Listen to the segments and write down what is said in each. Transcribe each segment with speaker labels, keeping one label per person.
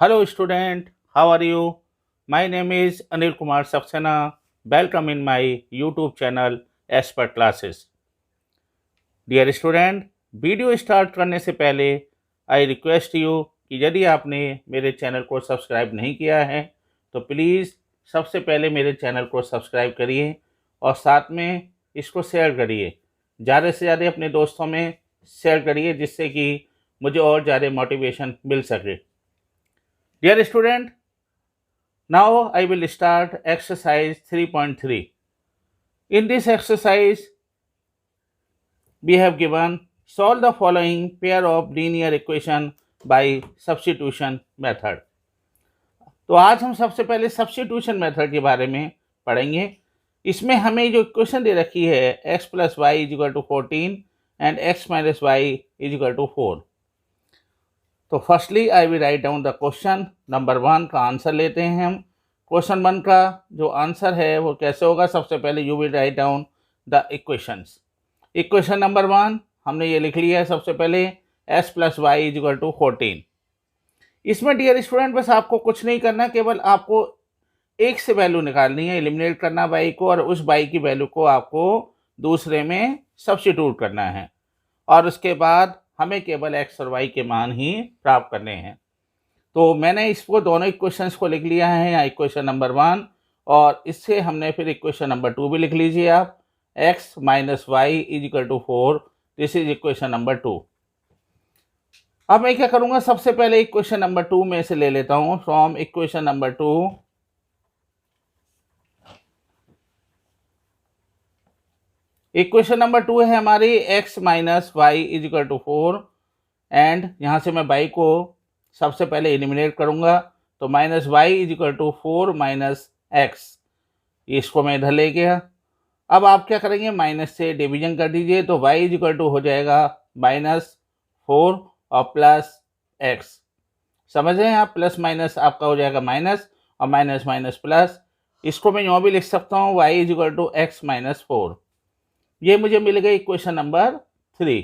Speaker 1: Hello student, how are you? My name is Anil Kumar Saxena. Welcome in my YouTube channel Expert Classes. Dear student, video start करने से पहले I request you कि यदि आपने मेरे channel को subscribe नहीं किया है तो प्लीज़ सबसे पहले मेरे चैनल को सब्सक्राइब करिए और साथ में इसको शेयर करिए। ज़्यादा से ज़्यादा अपने दोस्तों में शेयर करिए जिससे कि मुझे और ज़्यादा मोटिवेशन मिल सके। Dear student, now I will start exercise 3.3. In this exercise, we have given solve the following pair of linear equation by substitution method. तो आज हम सबसे पहले सब्स्टिट्यूशन मेथड के बारे में पढ़ेंगे। इसमें हमें जो इक्वेशन दे रखी है x plus y is equal to 14 and x minus y is equal to 4। तो firstly I will write down the question. Number 1 का आंसर लेते हैं हम। क्वेश्चन 1 का जो आंसर है वो कैसे होगा, सबसे पहले you will write down the equations. Equation number 1 हमने ये लिख लिया है सबसे पहले s plus y is equal to 14। इसमें डियर स्टूडेंट बस आपको कुछ नहीं करना, केवल आपको एक से वैल्यू निकालनी है, एलिमिनेट करना बाई को, और उस बाई की वैल्यू को आपको दूसरे में सब्स्टिट्यूट करना है और उसके बाद हमें केवल एक्स और वाई के मान ही प्राप्त करने हैं। तो मैंने इसको दोनों इक्वेशंस को लिख लिया है यहाँ, इक्वेशन नंबर 1 और इससे हमने फिर इक्वेशन नंबर 2 भी लिख लीजिए आप, x minus y is equal to 4। This is equation number 2। अब मैं क्या करूँगा, सबसे पहले इक्वेशन नंबर 2 में से ले लेता हूँ। From equation number 2, equation number 2 है हमारी x minus y is equal to 4 and यहाँ से मैं वाई को सबसे पहले एलिमिनेट करूँगा। तो minus y is equal to 4 minus x, इसको मैं इधर ले गया। अब आप क्या करेंगे, माइनस से डिवीजन कर दीजिए तो y इज इक्वल टू हो जाएगा माइनस 4 और प्लस एक्स। समझ रहे हैं आप, प्लस माइनस आपका हो जाएगा माइनस और माइनस माइनस प्लस। इसको मैं यूँ भी लिख सकता हूँ y is equal to x minus 4। ये मुझे मिल गई इक्वेशन नंबर 3।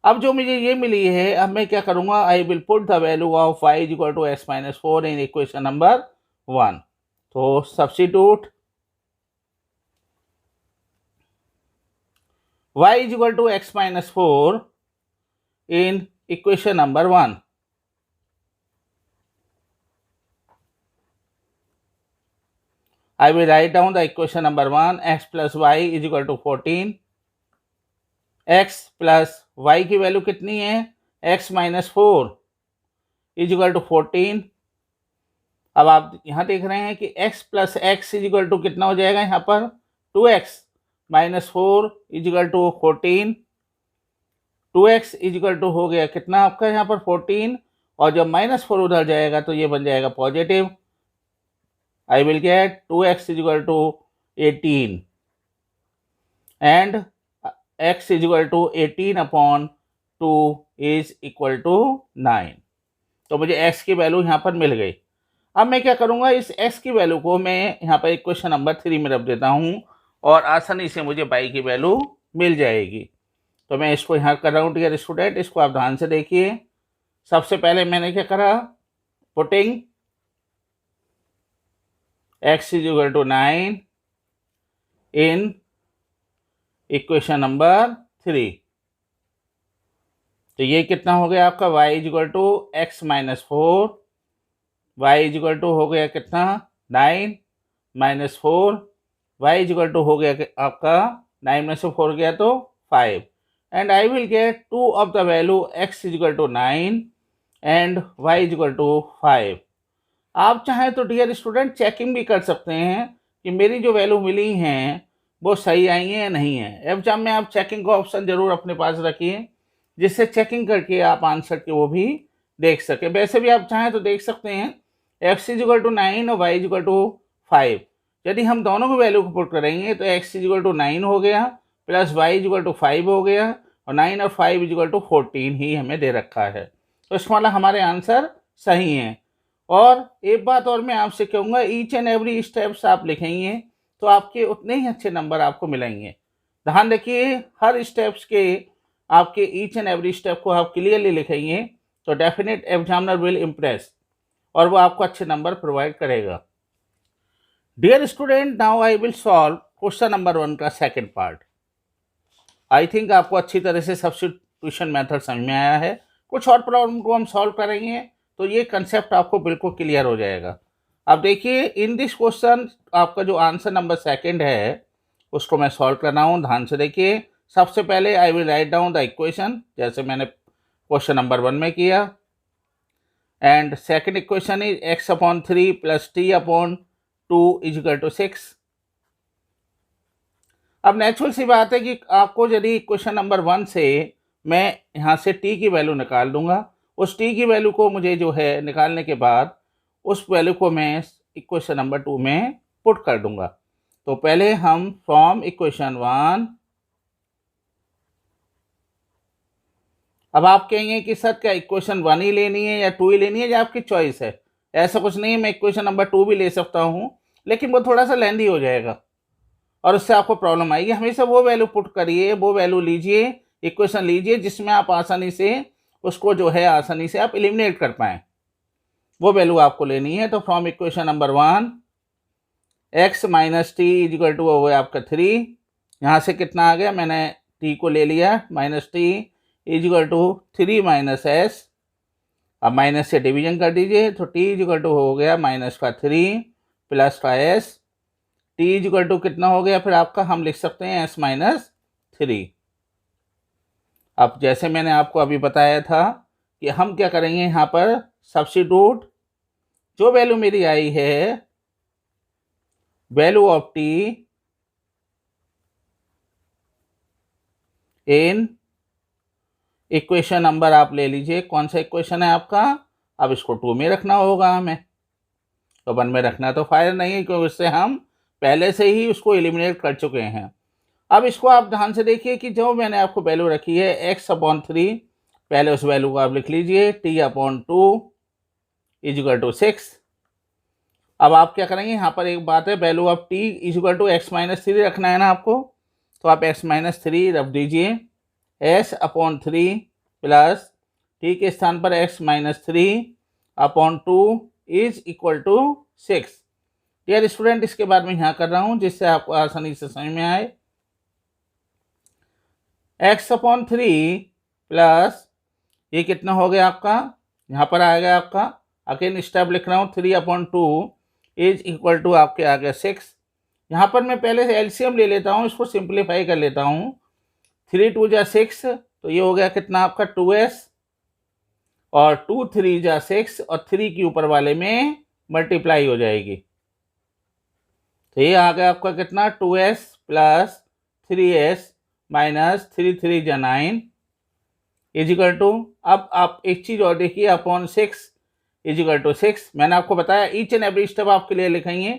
Speaker 1: अब जो मुझे ये मिली है, अब मैं क्या करूँगा, I will put the value of y is equal to x minus 4 in equation number 1। तो substitute y is equal to x minus 4 in equation number 1। I will write down the equation number 1, x plus y is equal to 14। x plus y की value कितनी है, x minus 4 is equal to 14। अब आप यहाँ देख रहे हैं कि x plus x is equal to कितना हो जाएगा यहाँ पर 2x minus 4 is equal to 14। 2x is equal to हो गया कितना आपका यहाँ पर 14, और जब माइनस 4 उधर जाएगा तो ये बन जाएगा positive. I will get 2x is equal to 18 and x is equal to 18 upon 2 is equal to 9। तो मुझे x की वैल्यू यहाँ पर मिल गई। अब मैं क्या करूँगा, इस x की वैल्यू को मैं यहाँ पर इक्वेशन नंबर 3 में रख देता हूँ और आसानी से मुझे y की वैल्यू मिल जाएगी। तो मैं इसको यहाँ कर रहा हूँ डियर स्टूडेंट, इसको आप ध्यान से देखिए। सबसे पहले मैंने क्या करा, putting x is equal to 9 in equation number 3। तो ये कितना हो गया आपका y is equal to x minus 4, y is equal to हो गया कितना 9 minus 4, y is equal to हो गया आपका 9 में से 4 गया तो 5 and I will get 2 of the value x is equal to 9 and y is equal to 5। आप चाहें तो डियर स्टूडेंट चेकिंग भी कर सकते हैं कि मेरी जो वैल्यू मिली हैं वो सही आई हैं या नहीं है। एग्जाम में आप चेकिंग का ऑप्शन ज़रूर अपने पास रखिए जिससे चेकिंग करके आप आंसर के वो भी देख सकें। वैसे भी आप चाहें तो देख सकते हैं x इज इक्वल टू 9 और y इज इक्वल टू 5। यदि हम दोनों की वैल्यू को पुट करेंगे तो x इज इक्वल टू 9 हो गया plus y is equal to 5 हो गया और 9 और 5 इज इक्वल टू 14 ही हमें दे रखा है। तो इसका मतलब हमारे आंसर सही हैं। और एक बात और मैं आपसे कहूँगा, ईच एंड एवरी स्टेप्स आप लिखेंगे तो आपके उतने ही अच्छे नंबर आपको मिलेंगे। ध्यान रखिए, हर स्टेप्स के आपके ईच एंड एवरी स्टेप को आप क्लियरली लिखेंगे तो डेफिनेट एग्जामिनर विल इम्प्रेस। और वो आपको अच्छे नंबर प्रोवाइड करेगा। Dear student, now I will solve question number 1 का सेकंड पार्ट। आई थिंक आपको अच्छी तरह से सब्स्टिट्यूशन मेथड समझ में आया है। कुछ और प्रॉब्लम को हम सॉल्व करेंगे तो ये कंसेप्ट आपको बिल्कुल क्लियर हो जाएगा। अब देखिए, इन दिस क्वेश्चन आपका जो आंसर नंबर सेकंड है उसको मैं सॉल्व कर रहा हूँ। ध्यान से देखिए, सबसे पहले I will write down the equation जैसे मैंने क्वेश्चन नंबर 1 में किया। And second equation is x/3 + t/2 = 6। अब नेचुरल सी बात है कि आपको यदि क्वेश्चन नंबर 1 से मैं यहाँ से t की वैल्यू निकाल दूंगा, उस t की वैल्यू को मुझे जो है निकालने के बाद उस वैल्यू को मैं इक्वेशन नंबर 2 में पुट कर दूंगा। तो पहले हम फ्रॉम इक्वेशन 1, अब आप कहेंगे कि सर क्या इक्वेशन 1 ही लेनी है या 2 ही लेनी है, या आपकी चॉइस है। ऐसा कुछ नहीं है, मैं इक्वेशन नंबर 2 भी ले सकता हूँ, लेकिन वो थोड़ा सा लेंदी हो जाएगा और उससे आपको प्रॉब्लम आएगी। हमेशा वो वैल्यू पुट करिए, वो वैल्यू लीजिए, इक्वेशन लीजिए जिसमें आप आसानी से उसको जो है आसानी से आप एलिमिनेट कर पाएँ, वो वैल्यू आपको लेनी है। तो from equation number 1 x - t = हो गया आपका 3। यहाँ से कितना आ गया, मैंने t को ले लिया, -t = 3 - s। अब माइनस से डिवीजन कर दीजिए तो t = हो गया -3 + का s। t = कितना हो गया फिर आपका, हम लिख सकते हैं s - 3। अब जैसे मैंने आपको अभी बताया था कि हम क्या करेंगे, यहाँ पर सब्स्टिट्यूट जो वैल्यू मेरी आई है, value of t in equation number आप ले लीजिए, कौन सा इक्वेशन है आपका, अब इसको 2 में रखना होगा हमें, तो 1 में रखना तो फायदा नहीं है क्योंकि उससे हम पहले से ही उसको एलिमिनेट कर चुके हैं। अब इसको आप ध्यान से देखिए कि जो मैंने आपको वैल्यू रखी है x/3, पहले उस वैल्यू को आप लिख लीजिए, t/2 = 6। अब आप क्या करेंगे, यहाँ पर एक बात है, वैल्यू ऑफ t = x - 3 रखना है ना आपको, तो आप x - 3 रख दीजिए, s/3 प्लस t के स्थान पर x - 3/2 = 6। डियर स्टूडेंट, इसके बाद मैं यहाँ कर रहा हूँ जिससे आपको आसानी से समझ में आए। x/3 प्लस ये कितना हो गया आपका, यहाँ पर आएगा आपका, अगेन स्टेप लिख रहा हूँ, 3/2 = आपके आ गया 6। यहाँ पर मैं पहले से एलसीएम ले लेता हूँ, इसको सिंप्लीफाई कर लेता हूँ। 3 × 2 = 6, तो ये हो गया कितना आपका 2s, और 2 × 3 = 6, और 3 के ऊपर वाले में मल्टीप्लाई हो जाएगी, तो ये आ गया आपका कितना 2s + 3s - 3 × 3 = 9 = अब आप एक चीज़ और देखिए, अपॉन 6 = 6। मैंने आपको बताया ईच एंड एवरी स्टेप आपके लिए लिखेंगे,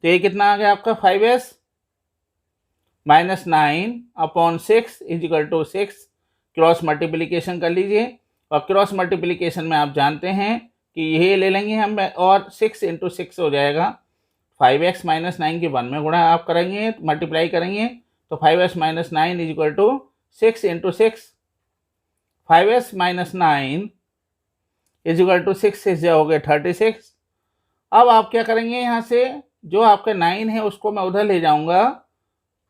Speaker 1: तो ये कितना आ गया आपका 5s - 9/6 = 6। क्रॉस मल्टीप्लिकेशन कर लीजिए, और क्रॉस मल्टीप्लिकेशन में आप जानते हैं कि ये ले लेंगे हम, और 6 × 6 हो जाएगा। 5x - 9 के 1 में गुणा आप करेंगे, मल्टीप्लाई करेंगे, तो 5s - 9 = 6 × 6। 5s - 9 = 6 से हो गए 36। अब आप क्या करेंगे, यहाँ से जो आपका 9 है उसको मैं उधर ले जाऊंगा,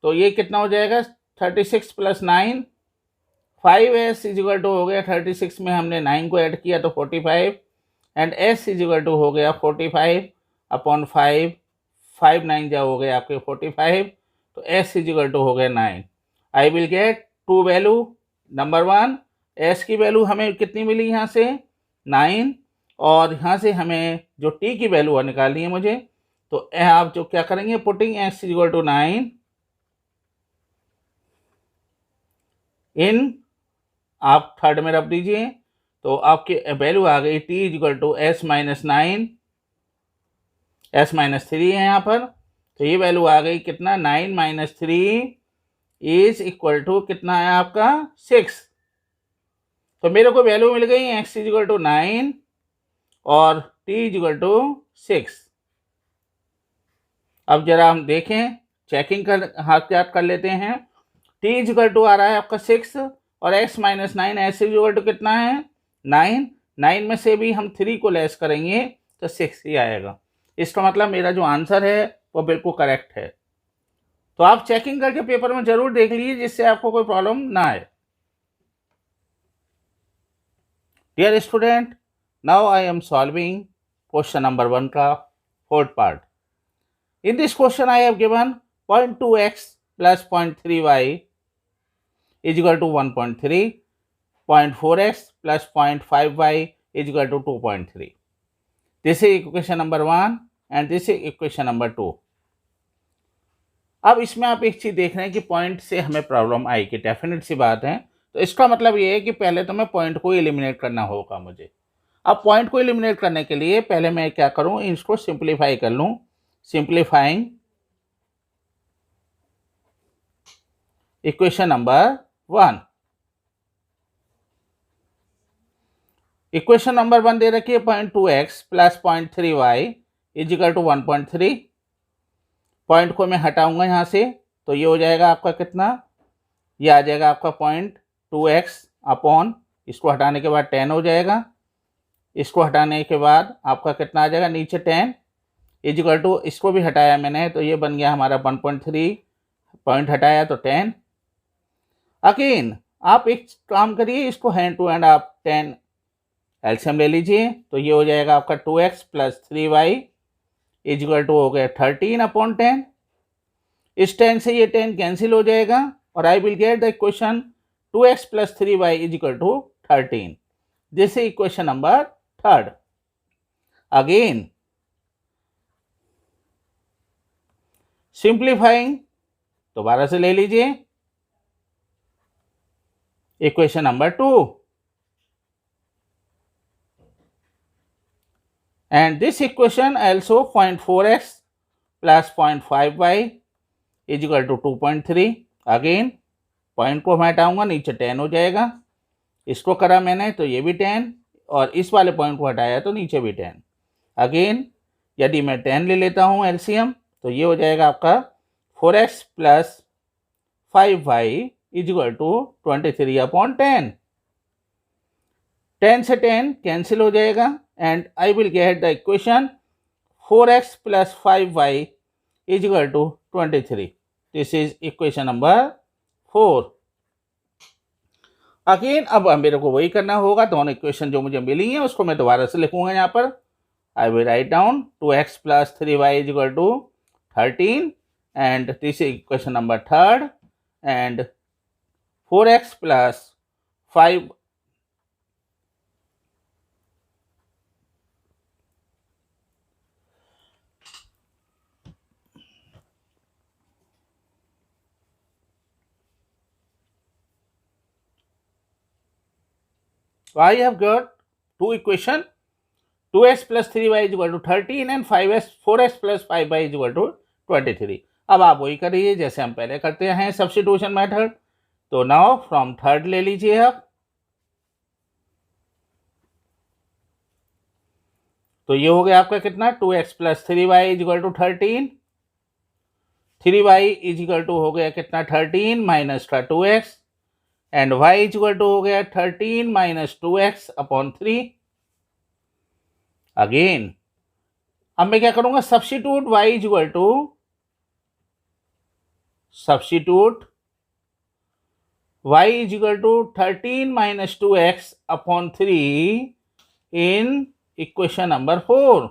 Speaker 1: तो ये कितना हो जाएगा 36 + 9, 5s = हो गया 36 में हमने 9 को ऐड किया तो 45, एंड s = हो गया 45/5, 5 9 जा हो गया आपके 45, तो s = हो गया 9। आई will get 2 value. Number 1, s की वैल्यू हमें कितनी मिली यहाँ से 9, और यहाँ से हमें जो t की वैल्यू निकालनी है मुझे, तो आप जो क्या करेंगे, पुटिंग s = 9 इन, आप थर्ड में रख दीजिए, तो आपकी वैल्यू आ गई t = s - 9, s - 3 है यहाँ पर, तो ये वैल्यू आ गई कितना 9 - 3 = कितना है आपका 6। तो मेरे को वैल्यू मिल गई x = 9 और t = 6। अब जरा हम देखें, चेकिंग कर हाथ याद कर लेते हैं। t = आ रहा है आपका 6, और x - 9 s = कितना है 9। 9 में से भी हम 3 को लेस करेंगे तो 6 ही आएगा। इसका मतलब मेरा जो आंसर है वो बिल्कुल करेक्ट है। तो आप चेकिंग करके पेपर में जरूर देख लीजिए जिससे आपको कोई प्रॉब्लम ना आए। Dear student, now I am solving question number 1 का fourth part. In this question, I have given 0.2x plus 0.3y is equal to 1.3, 0.4x plus 0.5y is equal to 2.3. This is equation number 1 and this is equation number 2. अब इसमें आप एक चीज देख रहे हैं कि पॉइंट से हमें प्रॉब्लम आएगी, डेफिनेट सी बात है। तो इसका मतलब ये है कि पहले तो मैं पॉइंट को एलिमिनेट करना होगा मुझे। अब पॉइंट को एलिमिनेट करने के लिए पहले मैं क्या करूं, इसको सिंप्लीफाई कर लूं। Simplifying equation number 1। Equation number 1 दे रखी है 0.2x plus 0.3y is equal to 1.3। Point को मैं हटाऊंगा यहाँ से, तो ये हो जाएगा आपका कितना, ये आ जाएगा आपका 0.2x अपॉन, इसको हटाने के बाद 10 हो जाएगा। इसको हटाने के बाद आपका कितना आ जाएगा नीचे 10 इज इक्वल टू, इसको भी हटाया मैंने तो ये बन गया हमारा 1.3, पॉइंट हटाया तो 10। अगेन आप एक काम करिए, इसको हैंड टू हैंड आप 10 एलसीएम ले लीजिए, तो ये हो जाएगा आपका 2x plus 3y is equal to हो गया 13 अपॉन 10। इस 10 से ये 10 कैंसिल हो जाएगा और I will get the equation 2x plus 3y is equal to 13। This is equation number 3। Again simplifying दोबारा से ले लीजिए equation number 2 and this equation also 0.4x plus 0.5y is equal to 2.3। Again point को मैं हटाऊंगा, नीचे 10 हो जाएगा। इसको करा मैंने तो ये भी 10 और इस वाले पॉइंट को हटाया तो नीचे भी 10। अगेन यदि मैं 10 ले लेता हूँ एलसीएम तो ये हो जाएगा आपका 4x plus 5y is equal to 23 upon 10। 10 से 10 कैंसिल हो जाएगा and I will get the equation 4x plus 5y is equal to 23. This is equation number 4. Again अब मेरे को वही करना होगा, दोनों इक्वेशन जो मुझे मिली हैं उसको मैं दोबारा से लिखूंगा यहाँ पर। I will write down 2x plus 3y is equal to 13 and this is equation number 3 and 4x plus 5 So I have got two equation, 2x plus 3y is equal to 13 and 4x plus 5y is equal to 23। अब आप वही करिए जैसे हम पहले करते हैं substitution method. तो नाउ फ्रॉम थर्ड ले लीजिए आप, तो ये हो गया आपका कितना 2x plus 3y is equal to 13, 3y is equal to हो गया कितना 13 माइनस का 2x and y is equal to हो गया 13 माइनस 2x अपॉन 3। अगेन अब मैं क्या करूंगा, substitute y is equal to, substitute y is equal to 13 minus 2x upon 3 in equation number 4।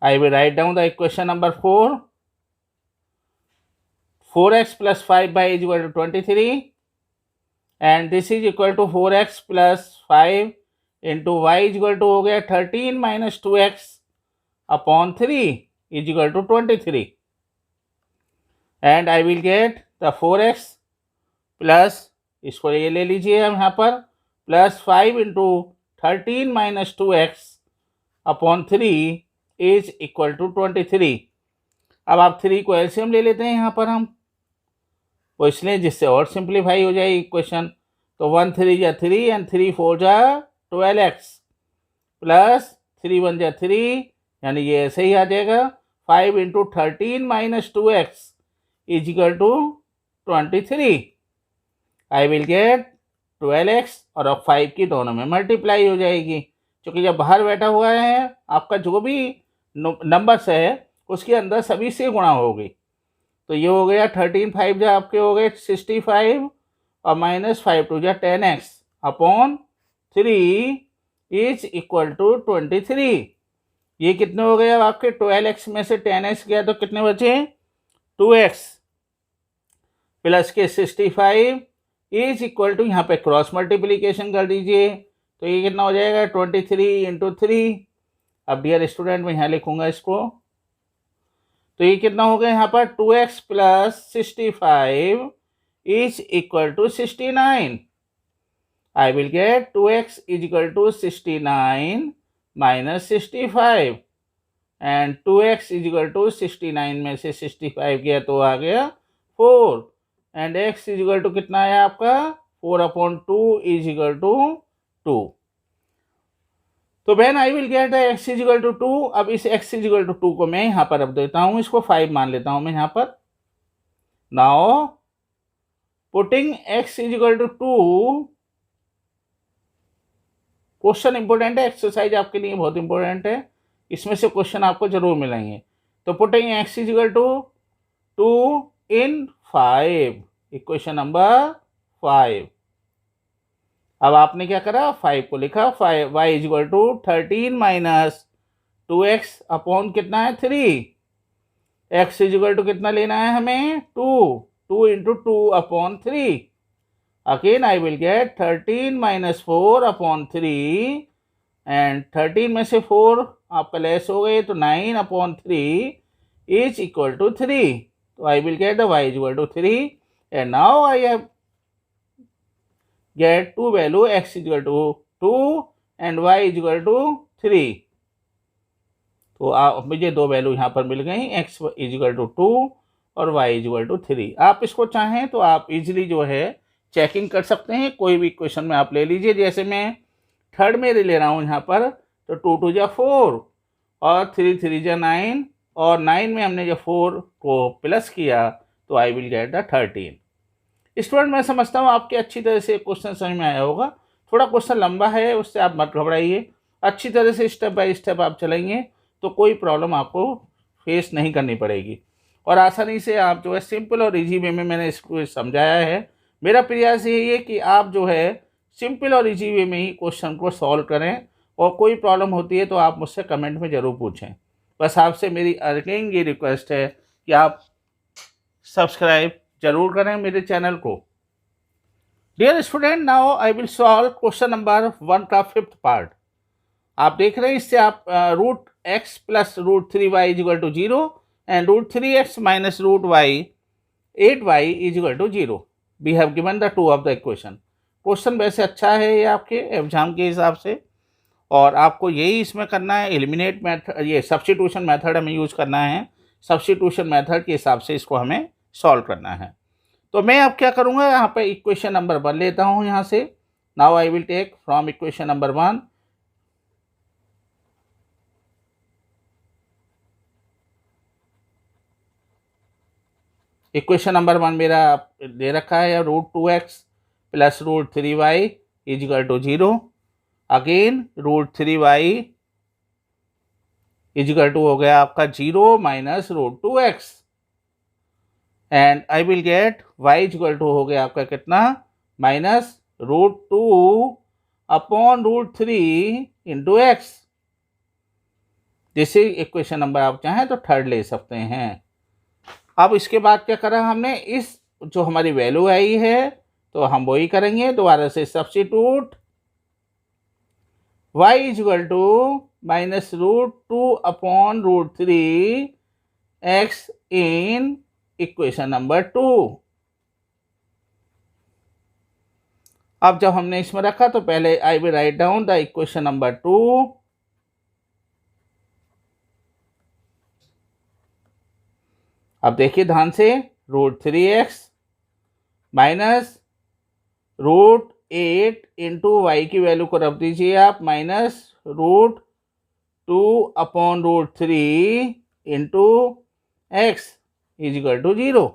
Speaker 1: I will write down the equation number 4. 4x plus 5y is equal to 23 and this is equal to 4x plus 5 into y is equal to हो गया 13 minus 2x upon 3 is equal to 23 and I will get the 4x plus, इसको ये ले लीजिए हम यहाँ पर, plus 5 into 13 minus 2x upon 3 is equal to 23। अब आप 3 को एलसीएम ले लेते हैं यहाँ पर हम, वो इसलिए जिससे और सिंप्लीफाई हो जाए इक्वेशन। तो 1 3 जा 3 एंड 3 4 जा 12x प्लस 3 1 जा 3, यानी ये ऐसे ही आ जाएगा 5 into 13 minus 2x is equal to 23। I will get 12x और अब 5 की दोनों में मल्टीप्लाई हो जाएगी, क्योंकि जब बाहर बैठा हुआ है आपका जो भी नंबर्स है उसके अंदर सभी से गुणा होगी। तो ये हो गया 13 5 जो आपके हो गए 65 और माइनस 5 टू जो 10x upon 3 is equal to 23। ये कितने हो गए अब आपके 12x में से 10x गया तो कितने बचे 2x प्लस के 65 इज इक्वल टू यहाँ पे क्रॉस मल्टीप्लीकेशन कर दीजिए तो ये कितना हो जाएगा 23 इंटू 3। अब डियर स्टूडेंट मैं यहाँ लिखूंगा इसको, तो ये कितना हो गया यहाँ पर 2x plus 65 is equal to 69। I will get 2x is equal to 69 minus 65 and 2x is equal to 69 में से 65 गया तो आ गया 4 and x is equal to कितना है आपका 4/2 is equal to 2। तो when I will get the x is equal to 2, अब इस x is equal to 2 को मैं यहाँ पर अब देता हूँ, इसको 5 मान लेता हूँ मैं यहाँ पर। Now putting x is equal to 2, question important है, एक्सरसाइज आपके लिए बहुत इंपॉर्टेंट है, इसमें से क्वेश्चन आपको जरूर मिलेंगे। तो putting x is equal to 2 in 5, equation number 5। अब आपने क्या करा 5 को लिखा 5 y is equal to 13 minus 2x upon कितना है 3, x इज इक्वल टू कितना लेना है हमें 2 into 2 upon 3। Again I will get 13 minus 4 upon 3 and 13 में से 4 आपका लेस हो गए तो 9 upon 3 is equal to 3। तो I will get the y is equal to 3 and now I have get two value x is equal to 2 and y is equal to 3। तो मुझे दो वैल्यू यहाँ पर मिल गई, x is equal to 2 और y is equal to 3। आप इसको चाहें तो आप इजीली जो है चेकिंग कर सकते हैं, कोई भी क्वेश्चन में आप ले लीजिए। जैसे मैं थर्ड में ले रहा हूँ यहाँ पर, तो 2 2 जा 4 और 3 3 जा 9 और 9 में हमने जब 4 को प्लस किया तो I will get the 13। Student मैं समझता हूँ आपके अच्छी तरह से क्वेश्चन समझ में आया होगा। थोड़ा क्वेश्चन लंबा है, उससे आप मत घबराइए, अच्छी तरह से स्टेप बाय स्टेप आप चलेंगे तो कोई प्रॉब्लम आपको फेस नहीं करनी पड़ेगी और आसानी से आप जो है सिंपल और इजी वे में मैंने इसको समझाया है। मेरा प्रयास यही है कि आप जो है सिंपल और इजी वे में ही क्वेश्चन को सॉल्व करें और कोई प्रॉब्लम होती है तो आप मुझसे कमेंट में ज़रूर पूछें। बस आपसे मेरी अर्निंग ये रिक्वेस्ट है कि आप सब्सक्राइब जरूर करें मेरे चैनल को। Dear student now I will solve question number 1 का 5th पार्ट। आप देख रहे हैं, इससे आप root x plus root 3y is equal to 0 and root 3x minus root y 8y is equal to 0। We have given the two of the equation. Question वैसे अच्छा है ये आपके एग्जाम के हिसाब से और आपको यही इसमें करना है, एलिमिनेट मेथड, ये सब्स्टिट्यूशन मेथड हमें यूज़ करना है। सब्स्टिट्यूशन मेथड के हिसाब से इसको हमें सॉल्व करना है। तो मैं अब क्या करूँगा, यहाँ पे इक्वेशन नंबर 1 लेता हूँ यहाँ से। Now I will take from equation number 1 equation number 1 मेरा दे रखा है root 2x plus root 3y is equal to 0। Again root 3y is equal to हो गया आपका 0 minus root 2x and I will get y is equal to हो गया आपका कितना minus root 2 upon root 3 into x. जैसे equation number आप चाहें तो थर्ड ले सकते हैं। अब इसके बाद क्या करा हमने, इस जो हमारी वैल्यू आई है तो हम वही करेंगे, दोबारा से substitute y is equal to minus root 2 upon root 3 x in equation number 2। अब जब हमने इसमें रखा तो पहले I will write down the equation number 2। अब देखिए ध्यान से, root 3x minus root 8 into y की वैल्यू को रख दीजिए आप minus root 2 upon root 3 into x is equal to 0।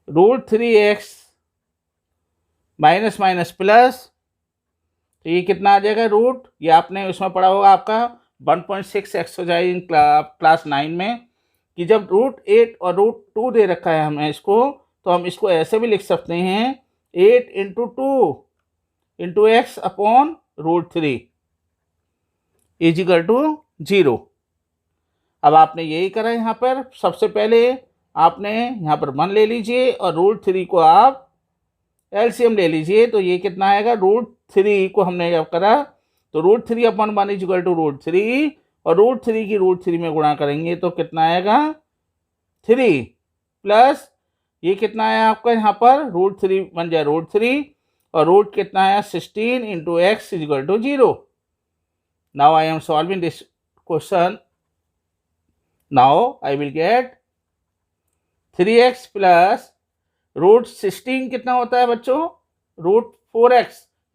Speaker 1: Root 3x minus minus plus, तो ये कितना आ जाएगा रूट, ये आपने उसमें पढ़ा होगा आपका 1.6 एक्सरसाइज इन क्लास 9 में, कि जब रूट 8 और रूट 2 दे रखा है हमें इसको, तो हम इसको ऐसे भी लिख सकते हैं 8 into 2 into x upon root 3 is equal to 0। अब आपने यही करा यहाँ पर, सबसे पहले आपने यहाँ पर 1 ले लीजिए और रूट 3 को आप एलसीएम ले लीजिए, तो ये कितना आएगा, रूट 3 को हमने जब करा तो root 3 upon 1 is equal to root 3, और रूट 3 की रूट 3 में गुणा करेंगे तो कितना आएगा 3 प्लस ये कितना आया आपका यहाँ पर रूट 3 बन जाए रूट 3, और रूट कितना आया 16 into x is equal to 0। Now I am solving this question. Now I will get 3x plus root 16 कितना होता है बच्चों, रूट 4x,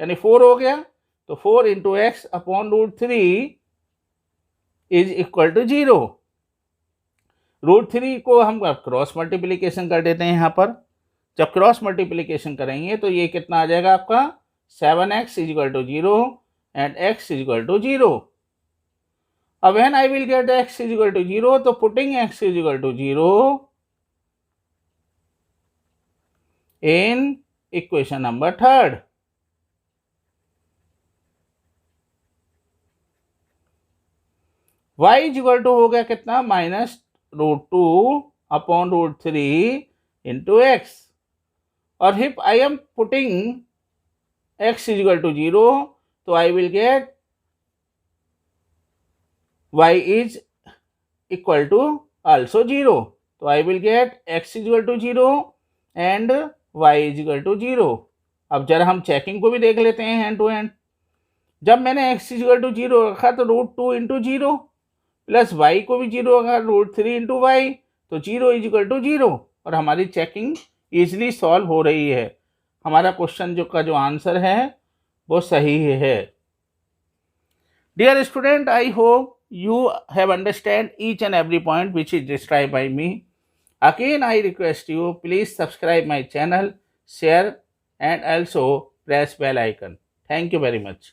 Speaker 1: यानी 4 हो गया, तो 4 into x upon root 3 is equal to 0। Root 3 को हम क्रॉस मल्टीप्लीकेशन कर देते हैं यहाँ पर, जब क्रॉस मल्टीप्लीकेशन करेंगे तो ये कितना आ जाएगा आपका 7x is equal to 0 and x is equal to 0। अब when I will get x is equal to 0, तो putting x is equal to 0 in equation number 3rd, y is equal to हो गया कितना minus root 2 upon root 3 into x, और if I am putting x is equal to 0, तो I will get y is equal to also 0, तो I will get x is equal to 0 and y is equal to 0। अब जरा हम checking को भी देख लेते हैं हैंड टू हैंड। जब मैंने x इज इक्वल टू 0 रखा तो रूट 2 इंटू 0 प्लस y को भी 0 रखा रूट 3 इंटू वाई, तो 0 इज इक्वल टू 0, और हमारी चेकिंग ईजिली सॉल्व हो रही है। हमारा क्वेश्चन जो का जो आंसर है वो सही है। Dear student, I hope you have understand each and every point which is described by me. Again, I request you, please subscribe my channel, share and also press bell icon. Thank you very much.